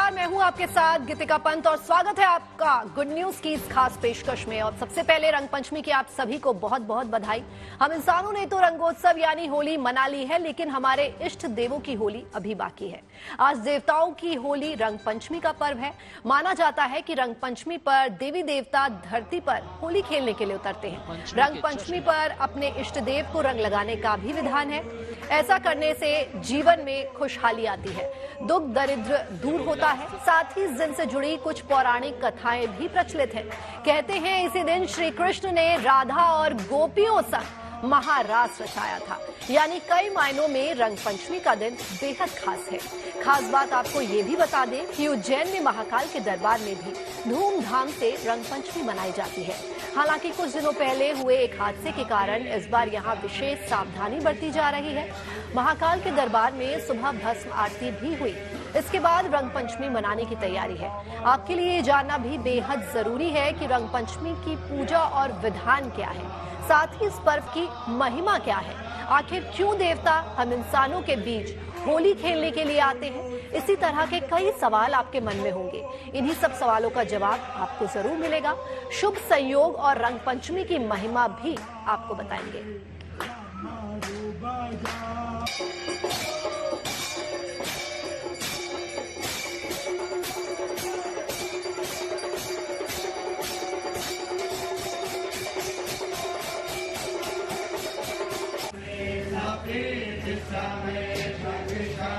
नमस्कार, मैं हूं आपके साथ गीतिका पंत और स्वागत है आपका गुड न्यूज की इस खास पेशकश में। और सबसे पहले रंगपंचमी की आप सभी को बहुत बहुत बधाई। हम इंसानों ने तो रंगोत्सव यानी होली मना ली है, लेकिन हमारे इष्ट देवों की होली अभी बाकी है। आज देवताओं की होली रंगपंचमी का पर्व है। माना जाता है कि रंगपंचमी पर देवी देवता धरती पर होली खेलने के लिए उतरते हैं। रंगपंचमी पर अपने इष्ट देव को रंग लगाने का भी विधान है। ऐसा करने से जीवन में खुशहाली आती है, दुख दरिद्र दूर होता है। साथ ही इस दिन से जुड़ी कुछ पौराणिक कथाएं भी प्रचलित हैं। कहते हैं इसी दिन श्री कृष्ण ने राधा और गोपियों संग महारास रचाया था। यानी कई मायनों में रंगपंचमी का दिन बेहद खास है। खास बात आपको ये भी बता दें कि उज्जैन में महाकाल के दरबार में भी धूमधाम से रंगपंचमी मनाई जाती है। हालांकि कुछ दिनों पहले हुए एक हादसे के कारण इस बार यहाँ विशेष सावधानी बरती जा रही है। महाकाल के दरबार में सुबह भस्म आरती भी हुई। इसके बाद रंगपंचमी मनाने की तैयारी है। आपके लिए ये जानना भी बेहद जरूरी है कि रंगपंचमी की पूजा और विधान क्या है, साथ ही इस पर्व की महिमा क्या है। आखिर क्यों देवता हम इंसानों के बीच होली खेलने के लिए आते हैं? इसी तरह के कई सवाल आपके मन में होंगे। इन्हीं सब सवालों का जवाब आपको जरूर मिलेगा। शुभ संयोग और रंगपंचमी की महिमा भी आपको बताएंगे।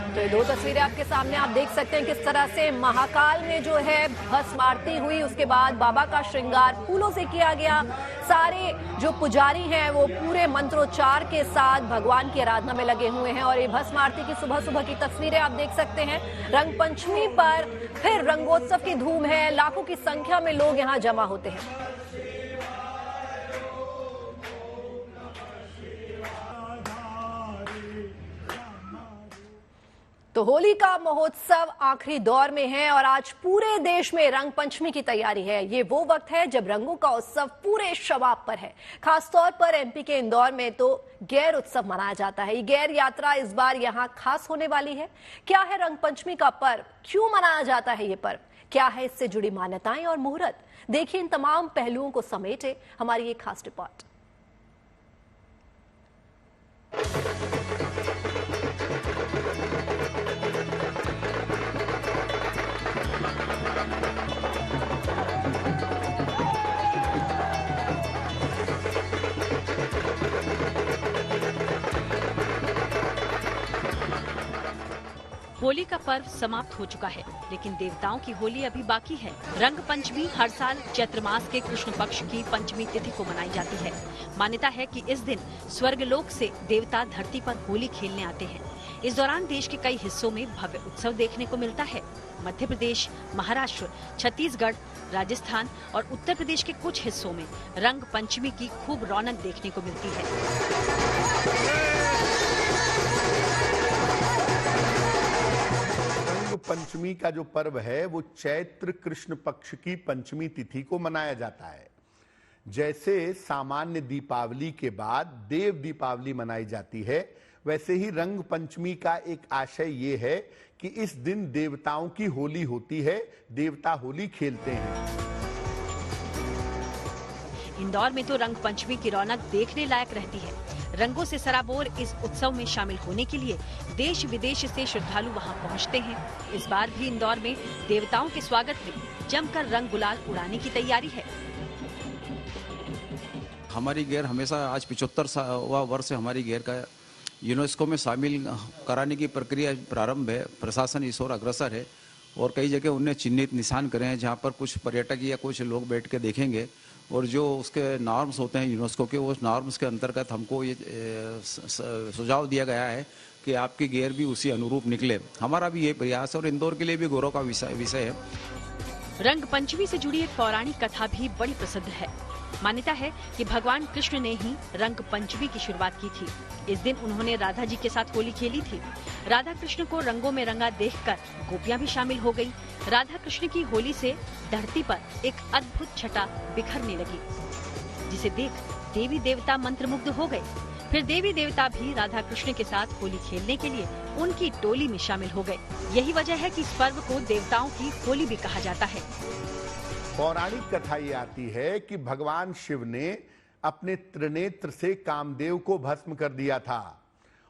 तो ये दो तस्वीरें आपके सामने आप देख सकते हैं किस तरह से महाकाल में जो है भस्म आरती हुई। उसके बाद बाबा का श्रृंगार फूलों से किया गया। सारे जो पुजारी हैं वो पूरे मंत्रोच्चार के साथ भगवान की आराधना में लगे हुए हैं। और ये भस्म आरती की सुबह सुबह की तस्वीरें आप देख सकते हैं। रंगपंचमी पर फिर रंगोत्सव की धूम है। लाखों की संख्या में लोग यहाँ जमा होते हैं। तो होली का महोत्सव आखिरी दौर में है और आज पूरे देश में रंगपंचमी की तैयारी है। ये वो वक्त है जब रंगों का उत्सव पूरे शबाब पर है। खासतौर पर एमपी के इंदौर में तो गैर उत्सव मनाया जाता है। ये गैर यात्रा इस बार यहाँ खास होने वाली है। क्या है रंगपंचमी का पर्व, क्यों मनाया जाता है ये पर्व, क्या है इससे जुड़ी मान्यताएं और मुहूर्त, देखिए इन तमाम पहलुओं को समेटे हमारी ये खास रिपोर्ट। होली का पर्व समाप्त हो चुका है, लेकिन देवताओं की होली अभी बाकी है। रंग पंचमी हर साल चैत्र मास के कृष्ण पक्ष की पंचमी तिथि को मनाई जाती है। मान्यता है कि इस दिन स्वर्गलोक से देवता धरती पर होली खेलने आते हैं। इस दौरान देश के कई हिस्सों में भव्य उत्सव देखने को मिलता है। मध्य प्रदेश, महाराष्ट्र, छत्तीसगढ़, राजस्थान और उत्तर प्रदेश के कुछ हिस्सों में रंग पंचमी की खूब रौनक देखने को मिलती है। पंचमी का जो पर्व है वो चैत्र कृष्ण पक्ष की पंचमी तिथि को मनाया जाता है। जैसे सामान्य दीपावली के बाद देव दीपावली मनाई जाती है, वैसे ही रंग पंचमी का एक आशय ये है कि इस दिन देवताओं की होली होती है, देवता होली खेलते हैं। इंदौर में तो रंग पंचमी की रौनक देखने लायक रहती है। रंगों से सराबोर इस उत्सव में शामिल होने के लिए देश विदेश से श्रद्धालु वहां पहुंचते हैं। इस बार भी इंदौर में देवताओं के स्वागत में जमकर रंग गुलाल उड़ाने की तैयारी है। हमारी गैर हमेशा आज 75वां वर्ष हमारी गैर का यूनेस्को में शामिल कराने की प्रक्रिया प्रारंभ है। प्रशासन इस ओर अग्रसर है और कई जगह उन्हें चिन्हित निशान करे हैं जहां पर कुछ पर्यटक या कुछ लोग बैठ के देखेंगे और जो उसके नॉर्म्स होते हैं यूनेस्को के, उस नॉर्म्स के अंतर्गत हमको ये सुझाव दिया गया है कि आपकी गियर भी उसी अनुरूप निकले। हमारा भी ये प्रयास है और इंदौर के लिए भी गौरव का विषय है। रंग पंचमी से जुड़ी एक पौराणिक कथा भी बड़ी प्रसिद्ध है। मान्यता है कि भगवान कृष्ण ने ही रंग पंचमी की शुरुआत की थी। इस दिन उन्होंने राधा जी के साथ होली खेली थी। राधा कृष्ण को रंगों में रंगा देखकर गोपियां भी शामिल हो गयी। राधा कृष्ण की होली से धरती पर एक अद्भुत छटा बिखरने लगी, जिसे देख देवी देवता मंत्रमुग्ध हो गए। फिर देवी देवता भी राधा कृष्ण के साथ होली खेलने के लिए उनकी टोली में शामिल हो गए। यही वजह है कि इस पर्व को देवताओं की होली भी कहा जाता है। पौराणिक कथा ये आती है कि भगवान शिव ने अपने त्रिनेत्र से कामदेव को भस्म कर दिया था,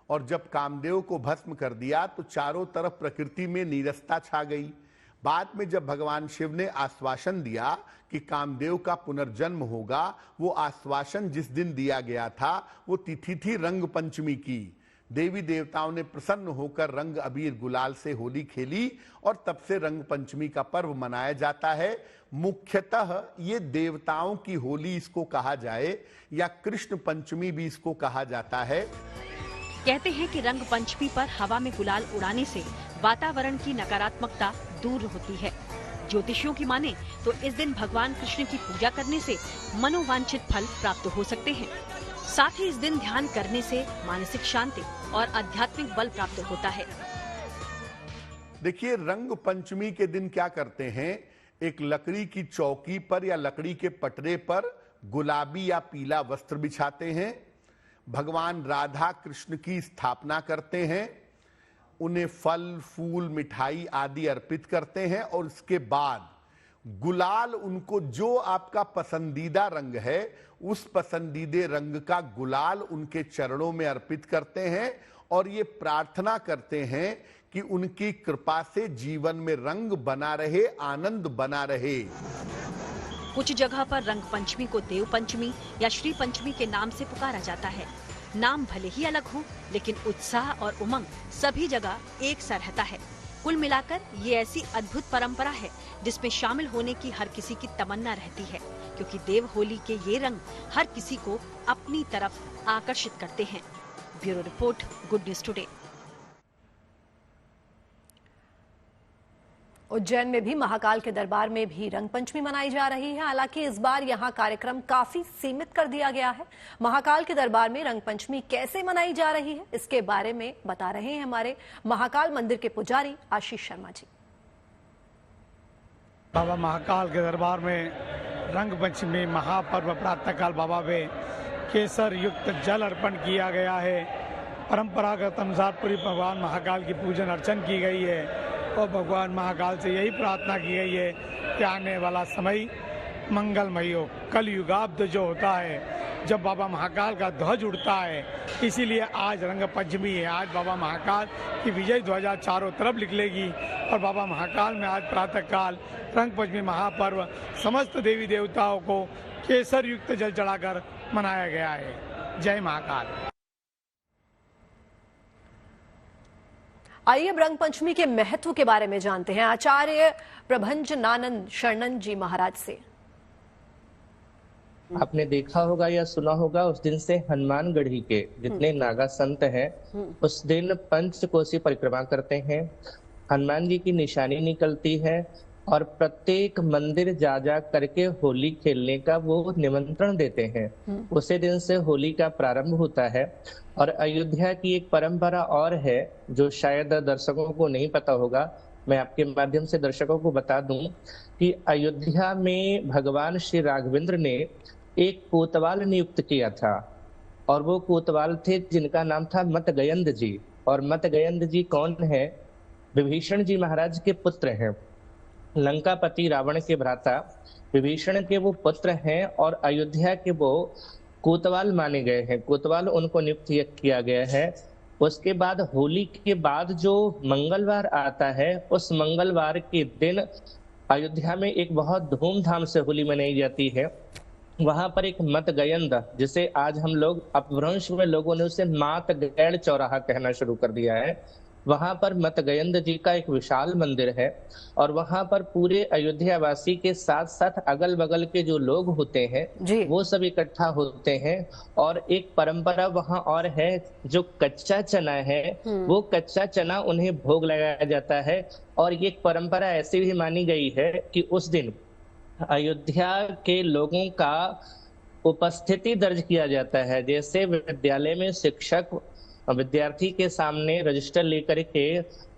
और जब कामदेव को भस्म कर दिया तो चारों तरफ प्रकृति में नीरसता छा गई। बाद में जब भगवान शिव ने आश्वासन दिया कि कामदेव का पुनर्जन्म होगा, वो आश्वासन जिस दिन दिया गया था वो तिथि थी रंग पंचमी की। देवी देवताओं ने प्रसन्न होकर रंग अबीर गुलाल से होली खेली और तब से रंग पंचमी का पर्व मनाया जाता है। मुख्यतः ये देवताओं की होली इसको कहा जाए या कृष्ण पंचमी भी इसको कहा जाता है। कहते हैं कि रंग पंचमी पर हवा में गुलाल उड़ाने से वातावरण की नकारात्मकता दूर होती है। ज्योतिषियों की माने तो इस दिन भगवान कृष्ण की पूजा करने से मनोवांछित फल प्राप्त हो सकते हैं। साथ ही इस दिन ध्यान करने से मानसिक शांति और आध्यात्मिक बल प्राप्त होता है। देखिए, रंग पंचमी के दिन क्या करते हैं, एक लकड़ी की चौकी पर या लकड़ी के पटरे पर गुलाबी या पीला वस्त्र बिछाते हैं, भगवान राधा कृष्ण की स्थापना करते हैं, उन्हें फल फूल मिठाई आदि अर्पित करते हैं और इसके बाद गुलाल, उनको जो आपका पसंदीदा रंग है उस पसंदीदे रंग का गुलाल उनके चरणों में अर्पित करते हैं और ये प्रार्थना करते हैं कि उनकी कृपा से जीवन में रंग बना रहे, आनंद बना रहे। कुछ जगह पर रंग पंचमी को देव पंचमी या श्री पंचमी के नाम से पुकारा जाता है। नाम भले ही अलग हो, लेकिन उत्साह और उमंग सभी जगह एक सा रहता है। कुल मिलाकर ये ऐसी अद्भुत परंपरा है जिसमें शामिल होने की हर किसी की तमन्ना रहती है, क्योंकि देव होली के ये रंग हर किसी को अपनी तरफ आकर्षित करते हैं। Bureau report, good news today. Ujjain में भी महाकाल के दरबार में भी रंग पंचमी मनाई जा रही है। हालांकि इस बार यहां कार्यक्रम काफी सीमित कर दिया गया है। महाकाल के दरबार में रंग पंचमी कैसे मनाई जा रही है, इसके बारे में बता रहे हैं हमारे महाकाल मंदिर के पुजारी आशीष शर्मा जी। बाबा महाकाल के दरबार में रंग पंचमी महापर्व प्रातःकाल बाबा में केसर युक्त जल अर्पण किया गया है। परंपरागत अनुसार पूरी भगवान महाकाल की पूजन अर्चन की गई है और भगवान महाकाल से यही प्रार्थना की गई है कि आने वाला समय मंगलमय हो। कल युगाब्द जो होता है जब बाबा महाकाल का ध्वज उड़ता है, इसीलिए आज रंग पंचमी है। आज बाबा महाकाल की विजय ध्वजा चारों तरफ निकलेगी और बाबा महाकाल में आज प्रातःकाल रंग पंचमी महापर्व समस्त देवी देवताओं को केसर युक्त जल चढ़ाकर मनाया गया है। जय महाकाल। आइए अब रंग पंचमी के महत्व के बारे में जानते हैं आचार्य प्रभंजनानंद शरणन जी महाराज से। आपने देखा होगा या सुना होगा, उस दिन से हनुमानगढ़ी के जितने नागा संत हैं उस दिन पंचकोसी परिक्रमा करते हैं। हनुमान जी की निशानी निकलती है और प्रत्येक मंदिर जा जा करके होली खेलने का वो निमंत्रण देते हैं। उसी दिन से होली का प्रारंभ होता है। और अयोध्या की एक परंपरा और है जो शायद दर्शकों को नहीं पता होगा, मैं आपके माध्यम से दर्शकों को बता दूं कि अयोध्या में भगवान श्री राघवेंद्र ने एक कोतवाल नियुक्त किया था और वो कोतवाल थे जिनका नाम था मतगयंद जी। और मतगयंद जी कौन है? विभीषण जी महाराज के पुत्र हैं, लंकापति रावण के भ्राता विभीषण के वो पुत्र हैं और अयोध्या के वो कोतवाल माने गए हैं। कोतवाल उनको नियुक्त किया गया है। उसके बाद होली के बाद जो मंगलवार आता है, उस मंगलवार के दिन अयोध्या में एक बहुत धूमधाम से होली मनाई जाती है। वहां पर एक मतगयंद, जिसे आज हम लोग अपभ्रंश में लोगों ने उसे मात गैड़ चौराहा कहना शुरू कर दिया है, वहां पर मतगयंद जी का एक विशाल मंदिर है और वहां पर पूरे अयोध्या वासी के साथ साथ अगल बगल के जो लोग होते हैं वो सब इकट्ठा होते हैं। और एक परंपरा वहां और है, जो कच्चा चना है वो कच्चा चना उन्हें भोग लगाया जाता है। और ये परंपरा ऐसी भी मानी गई है कि उस दिन अयोध्या के लोगों का उपस्थिति दर्ज किया जाता है। जैसे विद्यालय में शिक्षक विद्यार्थी के सामने रजिस्टर लेकर के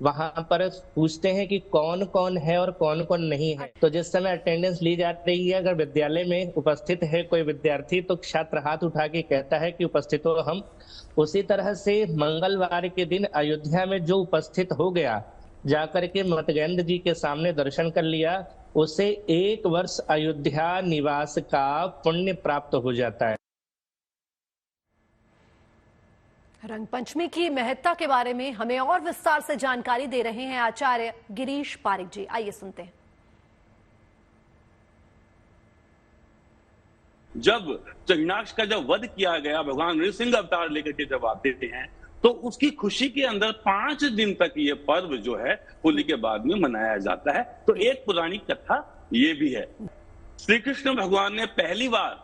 वहां पर पूछते हैं कि कौन कौन है और कौन कौन नहीं है। तो जिस समय अटेंडेंस ली जा रही है, अगर विद्यालय में उपस्थित है कोई विद्यार्थी तो छात्र हाथ उठा के कहता है कि उपस्थित हो हम। उसी तरह से मंगलवार के दिन अयोध्या में जो उपस्थित हो गया, जाकर के मतगेंद्र जी के सामने दर्शन कर लिया, उसे 1 वर्ष अयोध्या निवास का पुण्य प्राप्त हो जाता है। रंगपंचमी की महत्ता के बारे में हमें और विस्तार से जानकारी दे रहे हैं आचार्य गिरीश पारिक जी। आइए सुनते हैं। जब चंडाक्ष का जब वध किया गया, भगवान नृसिंह अवतार लेकर के जब आते हैं, तो उसकी खुशी के अंदर 5 दिन तक ये पर्व जो है होली के बाद में मनाया जाता है। तो एक पुरानी कथा ये भी है। श्री कृष्ण भगवान ने पहली बार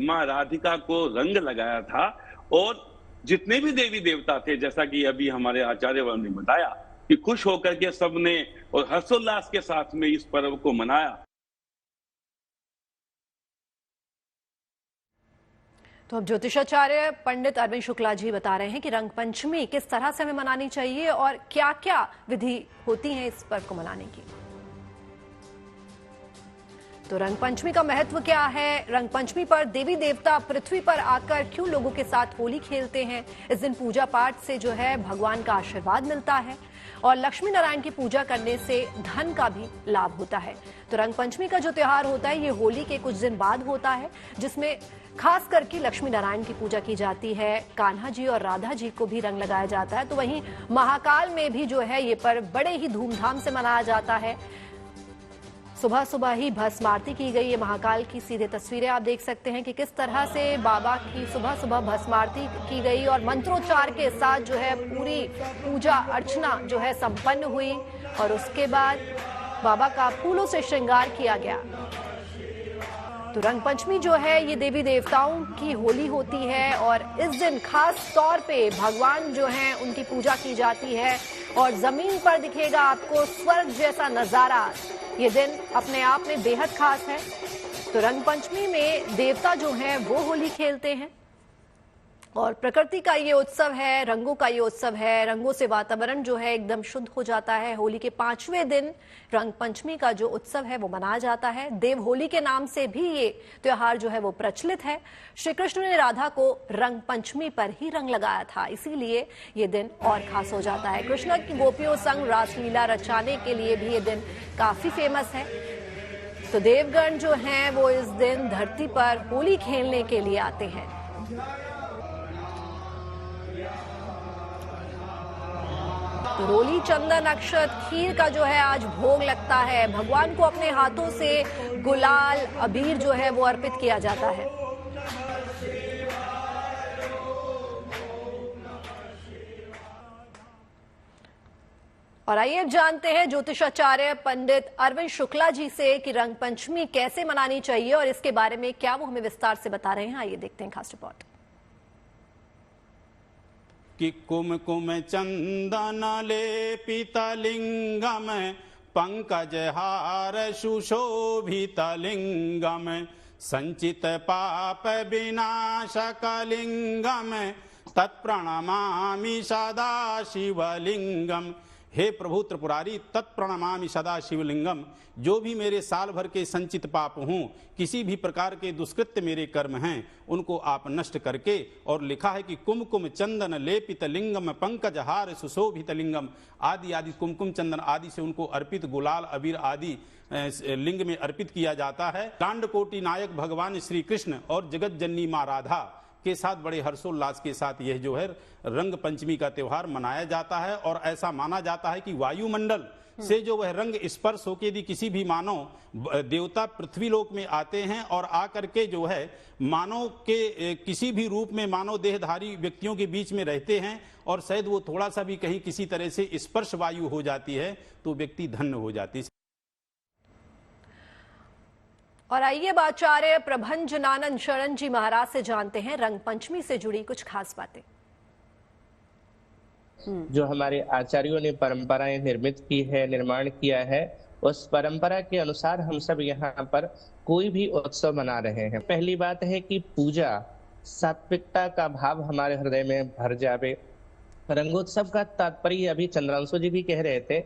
माँ राधिका को रंग लगाया था, और जितने भी देवी देवता थे, जैसा कि अभी हमारे आचार्य ने बताया, कि खुश होकर के सबने और हर्षोल्लास के साथ में इस पर्व को मनाया। तो अब ज्योतिषाचार्य पंडित अरविंद शुक्ला जी बता रहे हैं कि रंगपंचमी किस तरह से हमें मनानी चाहिए और क्या क्या विधि होती है इस पर्व को मनाने की। तो रंगपंचमी का महत्व क्या है, रंगपंचमी पर देवी देवता पृथ्वी पर आकर क्यों लोगों के साथ होली खेलते हैं, इस दिन पूजा पाठ से जो है भगवान का आशीर्वाद मिलता है और लक्ष्मी नारायण की पूजा करने से धन का भी लाभ होता है। तो रंगपंचमी का जो त्योहार होता है ये होली के कुछ दिन बाद होता है, जिसमें खास करके लक्ष्मी नारायण की पूजा की जाती है, कान्हा जी और राधा जी को भी रंग लगाया जाता है। तो वहीं महाकाल में भी जो है ये पर्व बड़े ही धूमधाम से मनाया जाता है। सुबह सुबह ही भस्म आरती की गई है। महाकाल की सीधे तस्वीरें आप देख सकते हैं कि किस तरह से बाबा की सुबह सुबह भस्म आरती की गई और मंत्रोच्चार के साथ जो है पूरी पूजा अर्चना जो है संपन्न हुई और उसके बाद बाबा का फूलों से श्रृंगार किया गया। तो रंगपंचमी जो है ये देवी देवताओं की होली होती है और इस दिन खास तौर पे भगवान जो हैं उनकी पूजा की जाती है और जमीन पर दिखेगा आपको स्वर्ग जैसा नजारा। ये दिन अपने आप में बेहद खास है। तो रंगपंचमी में देवता जो हैं वो होली खेलते हैं और प्रकृति का ये उत्सव है, रंगों का ये उत्सव है। रंगों से वातावरण जो है एकदम शुद्ध हो जाता है। होली के 5वें दिन रंगपंचमी का जो उत्सव है वो मनाया जाता है। देव होली के नाम से भी ये त्योहार जो है वो प्रचलित है। श्री कृष्ण ने राधा को रंगपंचमी पर ही रंग लगाया था, इसीलिए ये दिन और खास हो जाता है। कृष्ण की गोपियों संग रासलीला रचाने के लिए भी ये दिन काफी फेमस है। तो देवगण जो हैं वो इस दिन धरती पर होली खेलने के लिए आते हैं। तो रोली, चंदन, अक्षत, खीर का जो है आज भोग लगता है। भगवान को अपने हाथों से गुलाल, अबीर जो है वो अर्पित किया जाता है। और आइए अब जानते हैं ज्योतिषाचार्य पंडित अरविंद शुक्ला जी से कि रंगपंचमी कैसे मनानी चाहिए और इसके बारे में क्या वो हमें विस्तार से बता रहे हैं। आइए देखते हैं खास रिपोर्ट। कि कुमकुम चंदन लेपित लिंगम पंकजहार सुशोभित लिंगम संचित पाप विनाशक लिंगम तत्प्रणमामि सदा शिवलिंगम। हे प्रभु त्रिपुरारी, तत्प्रणमामि सदा शिवलिंगम। जो भी मेरे साल भर के संचित पाप हों, किसी भी प्रकार के दुष्कृत्य मेरे कर्म हैं, उनको आप नष्ट करके, और लिखा है कि कुमकुम चंदन लेपित लिंगम पंकजहार सुशोभित लिंगम, आदि आदि कुमकुम चंदन आदि से उनको अर्पित गुलाल अबीर आदि लिंग में अर्पित किया जाता है। कांडकोटि नायक भगवान श्री कृष्ण और जगत जननी माँ राधा के साथ बड़े हर्षोल्लास के साथ यह जो है रंग पंचमी का त्योहार मनाया जाता है। और ऐसा माना जाता है कि वायुमंडल से जो वह रंग स्पर्श होकर यदि किसी भी मानव देवता पृथ्वी लोक में आते हैं और आकर के जो है मानव के किसी भी रूप में मानव देहधारी व्यक्तियों के बीच में रहते हैं और शायद वो थोड़ा सा भी कहीं किसी तरह से स्पर्श वायु हो जाती है तो व्यक्ति धन्य हो जाती है। और आइए अब आचार्य प्रभंजनानंद शरण जी महाराज से जानते हैं रंगपंचमी से जुड़ी कुछ खास बातें। जो हमारे आचार्यों ने परंपराएं निर्मित की है, निर्माण किया है, उस परंपरा के अनुसार हम सब यहाँ पर कोई भी उत्सव मना रहे हैं। पहली बात है कि पूजा, सात्विकता का भाव हमारे हृदय में भर जावे। रंगोत्सव का तात्पर्य अभी चंद्रांशु जी भी कह रहे थे,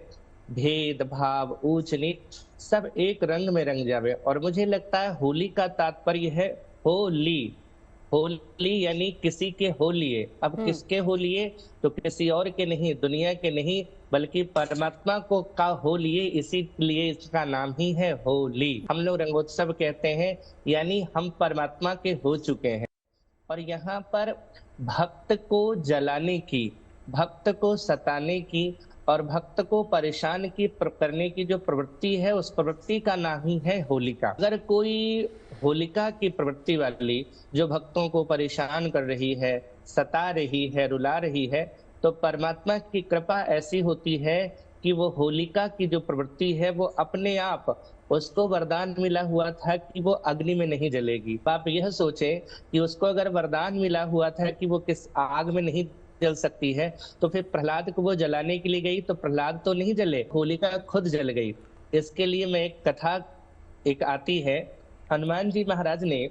भेदभाव ऊंच नीच सब एक रंग में रंग जावे। और मुझे लगता है होली का तात्पर्य है होली, होली यानी किसी के हो लिए। अब किसके हो लिए? तो किसी और के नहीं, दुनिया के नहीं, बल्कि परमात्मा को का हो लिए, इसीलिए इसका नाम ही है होली। हम लोग रंगोत्सव कहते हैं, यानी हम परमात्मा के हो चुके हैं। और यहाँ पर भक्त को जलाने की, भक्त को सताने की और भक्त को परेशान करने की जो प्रवृत्ति है, उस प्रवृत्ति का नाम ही है होलिका। अगर कोई होलिका की प्रवृत्ति वाली जो भक्तों को परेशान कर रही है, सता रही है, रुला रही है, तो परमात्मा की कृपा ऐसी होती है कि वो होलिका की जो प्रवृत्ति है वो अपने आप, उसको वरदान मिला हुआ था कि वो अग्नि में नहीं जलेगी। आप यह सोचे कि उसको अगर वरदान मिला हुआ था कि वो किस आग में नहीं जल सकती है, तो फिर प्रहलाद को वो जलाने के लिए गई तो प्रहलाद तो नहीं जले, होलिका खुद जल गई। इसके लिए मैं एक कथा एक आती है, हनुमान जी महाराज ने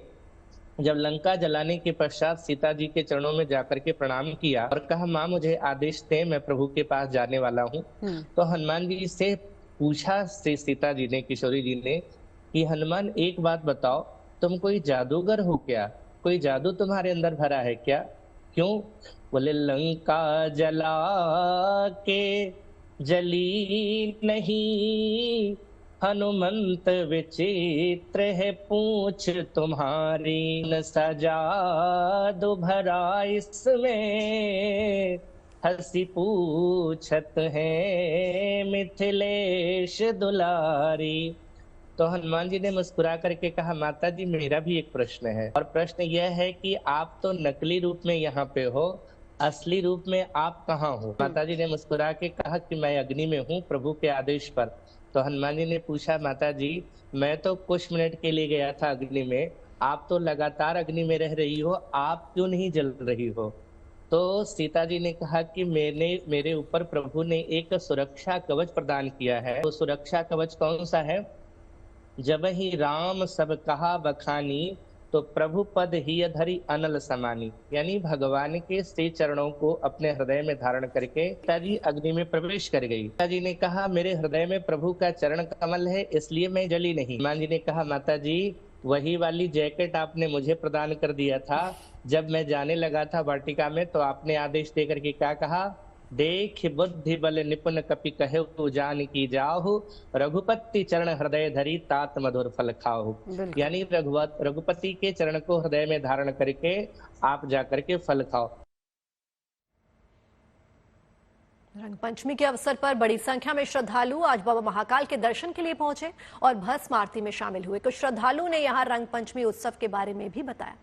जब लंका जलाने के पश्चात सीता जी के चरणों में जाकर के प्रणाम किया और कहा, माँ मुझे आदेश दे, मैं प्रभु के पास जाने वाला हूँ। तो हनुमान जी से पूछा सीता जी ने, किशोरी जी ने, कि हनुमान एक बात बताओ, तुम कोई जादूगर हो क्या? कोई जादू तुम्हारे अंदर भरा है क्या? क्यों? बोले, लंका जला के जली नहीं, हनुमंत विचित्र है पूछ तुम्हारी, न सजा दो भरा इसमें, हंसी पूछत है मिथिलेश दुलारी। तो हनुमान जी ने मुस्कुरा करके कहा, माता जी मेरा भी एक प्रश्न है, और प्रश्न यह है कि आप तो नकली रूप में यहाँ पे हो, असली रूप में आप कहाँ हो? माता जी ने मुस्कुरा के कहा कि मैं अग्नि में हूँ प्रभु के आदेश पर। तो हनुमान जी ने पूछा, माता जी मैं तो कुछ मिनट के लिए गया था अग्नि में, आप तो लगातार अग्नि में रह रही हो, आप क्यों नहीं जल रही हो? तो सीता जी ने कहा कि मेरे ऊपर प्रभु ने एक सुरक्षा कवच प्रदान किया है। तो सुरक्षा कवच कौन सा है? जब ही राम सब कहा बखानी, तो प्रभु पद ही धरी अनल समानी, यानी भगवान के श्री चरणों को अपने हृदय में धारण करके सीता जी अग्नि में प्रवेश कर गई। सीता जी ने कहा, मेरे हृदय में प्रभु का चरण कमल है, इसलिए मैं जली नहीं। हनुमान जी ने कहा, माता जी वही वाली जैकेट आपने मुझे प्रदान कर दिया था, जब मैं जाने लगा था वाटिका में, तो आपने आदेश देकर के क्या कहा, देख बुद्धि बल निपुण कपि कहे जान की जाहु, रघुपति चरण हृदय धरी तात मधुर फल खाओ। यानी रघुपति के चरण को हृदय में धारण करके आप जाकर के फल खाओ। रंगपंचमी के अवसर पर बड़ी संख्या में श्रद्धालु आज बाबा महाकाल के दर्शन के लिए पहुंचे और भस्म आरती में शामिल हुए। कुछ श्रद्धालुओं ने यहां रंगपंचमी उत्सव के बारे में भी बताया।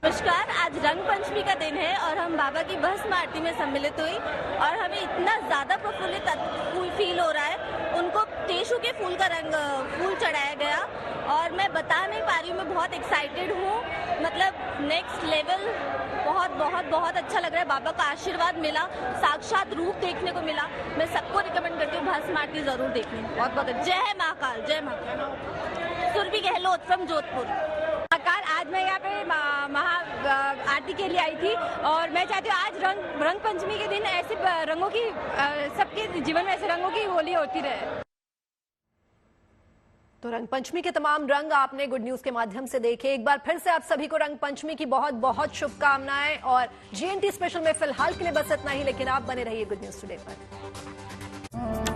नमस्कार, आज रंगपंचमी का दिन है और हम बाबा की भस्म आरती में सम्मिलित हुई और हमें इतना ज्यादा प्रफुल्लित फील हो रहा है। उनको टेशु के फूल का फूल चढ़ाया गया और मैं बता नहीं पा रही हूँ, मैं बहुत एक्साइटेड हूँ। मतलब नेक्स्ट लेवल, बहुत बहुत बहुत अच्छा लग रहा है। बाबा का आशीर्वाद मिला, साक्षात रूप देखने को मिला। मैं सबको रिकमेंड करती हूँ भस्म आरती जरूर देखनी। बहुत बहुत जय महाकाल, जय महाकाल। सुरभि गहलोत फ्रॉम जोधपुर। महाकाल, आज मैं यहाँ पे महा आरती के लिए आई थी और मैं चाहती हूँ आज रंग पंचमी के दिन ऐसे रंगों की, सबके जीवन में ऐसे रंगों की होली होती रहे। तो रंग पंचमी के तमाम रंग आपने गुड न्यूज के माध्यम से देखे। एक बार फिर से आप सभी को रंग पंचमी की बहुत बहुत शुभकामनाएं। और GNT स्पेशल में फिलहाल के लिए बस इतना ही, लेकिन आप बने रहिए गुड न्यूज टुडे पर।